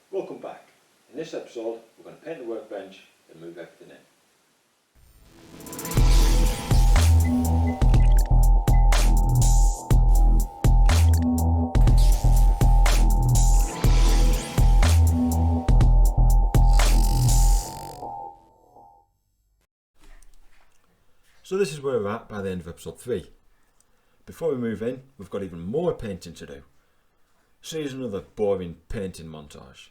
Welcome back. In this episode we're going to paint the workbench and move everything in. So this is where we're at by the end of episode 3. Before we move in, we've got even more painting to do. So here's another boring painting montage.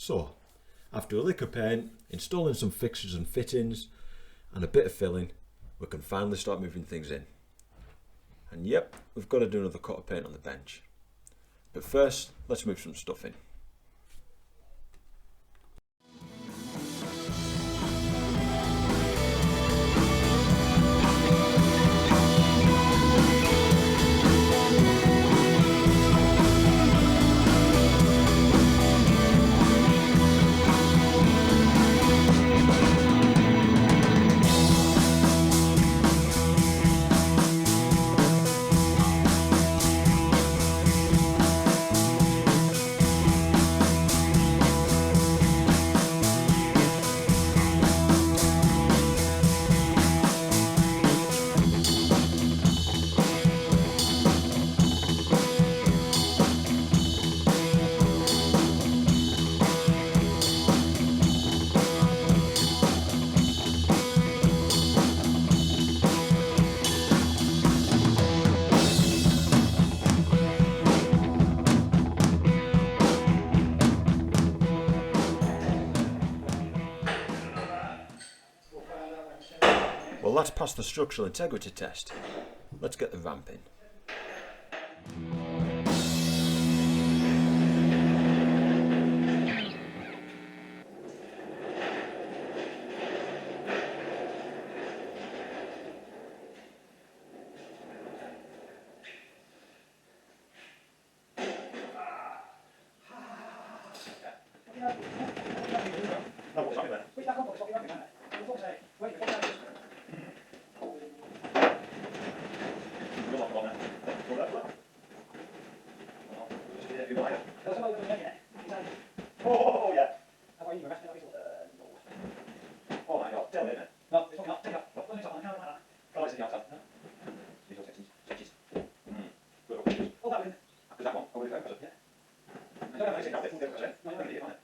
So, after a lick of paint, installing some fixtures and fittings, and a bit of filling, we can finally start moving things in. And yep, we've got to do another coat of paint on the bench. But first, let's move some stuff in. Well, that's passed the structural integrity test. Let's get the ramp in. if you like. Oh, yeah. How are you? No. Oh my God, tell me a minute. No, it's not. Take it up. Let me talk. I can't like that. Can't sit outside. No. These are sketches. Good. Oh, that one. Because that one, over the phone. Yeah. No, no, it's not. It's not. No, no, it's not.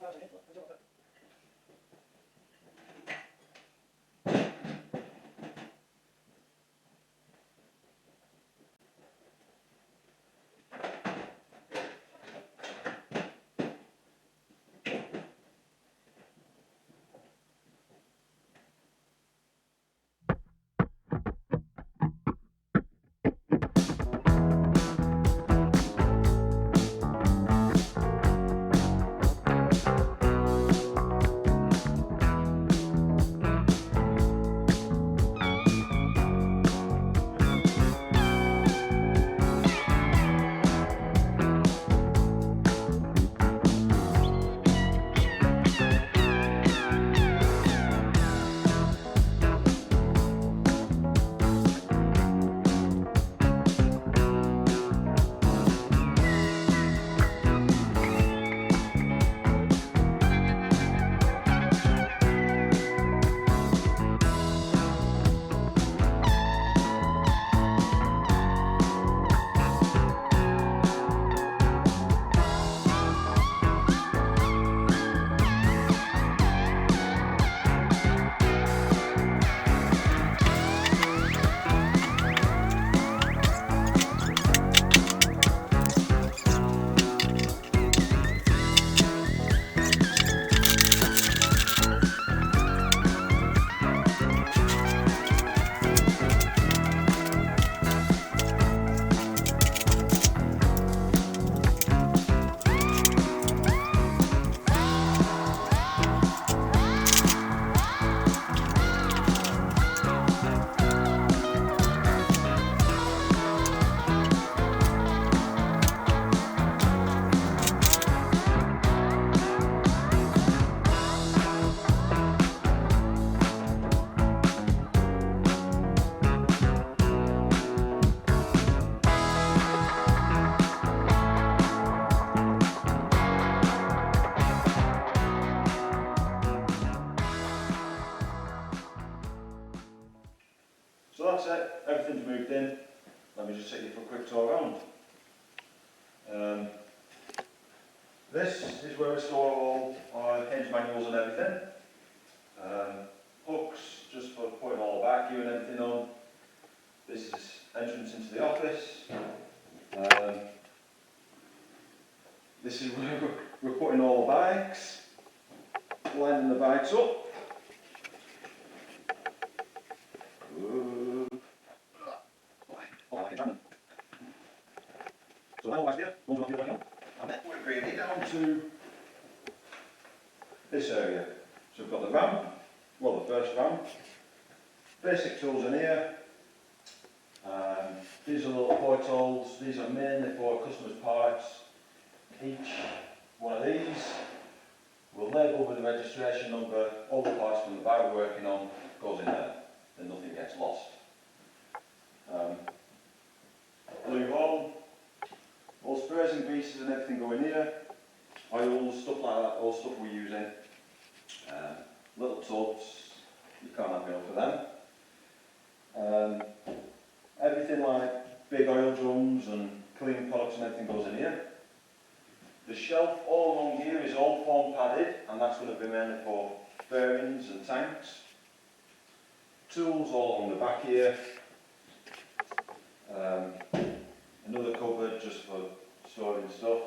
So that's it, everything's moved in. Let me just take you for a quick tour around. This is where we store all our hinge manuals and everything. Hooks just for putting all the vacuum and everything on. This is entrance into the office. This is where we're putting all the bags, lining the bags up. So now back here, one's not here, and then we're bringing it down to this area. So we've got the ramp, well the first ramp, basic tools in here. These are little portals, these are mainly for customers' parts. Each one of these will label with the registration number, all the parts from the bag we're working on goes in there, and nothing gets lost. Blue hole, all sprays and greases and everything go in here. Oils, stuff like that, all stuff we're using. Little tubs, you can't have enough of them. Everything like big oil drums and cleaning products and everything goes in here. The shelf all along here is all foam padded, and that's going to be mainly for bearings and tanks. Tools all along the back here. Another cupboard just for storing stuff.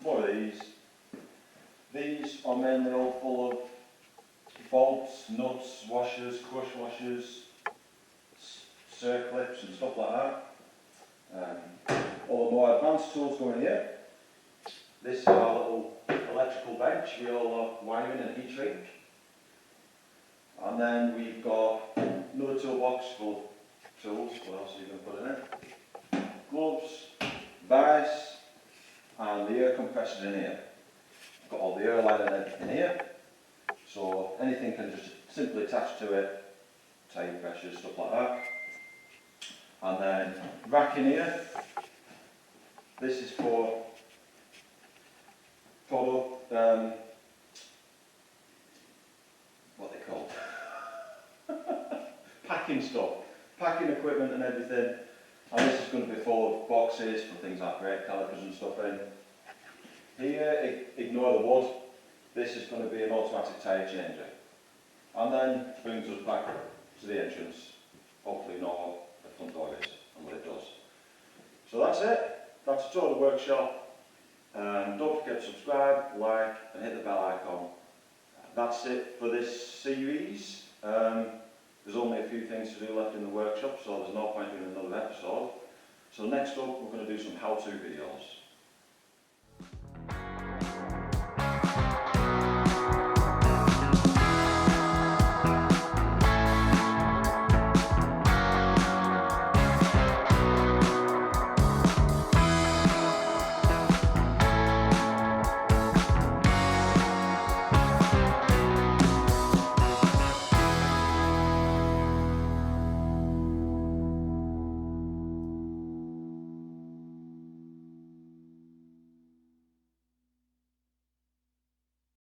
More of these. These are mainly all full of bolts, nuts, washers, crush washers, circlips and stuff like that. All the more advanced tools go in here. This is our little electrical bench. We all have wiring and heat shrink. And then we've got another toolbox full of tools. What else are you going to put in it? Gloves, vice, and the air compressor in here. I've got all the air line and everything here. So anything can just simply attach to it, tire pressures, stuff like that. And then rack in here. This is for product, what they call packing stuff, packing equipment and everything. And this is going to be full of boxes for things like brake calipers and stuff in. Here, ignore the wood. This is going to be an automatic tyre changer. And then brings us back to the entrance. Hopefully know what the front door is and what it does. So that's it. That's a total workshop. Don't forget to subscribe, like and hit the bell icon. That's it for this series. There's only a few things to do left in the workshop, so there's no point in another episode. So next up we're going to do some how-to videos.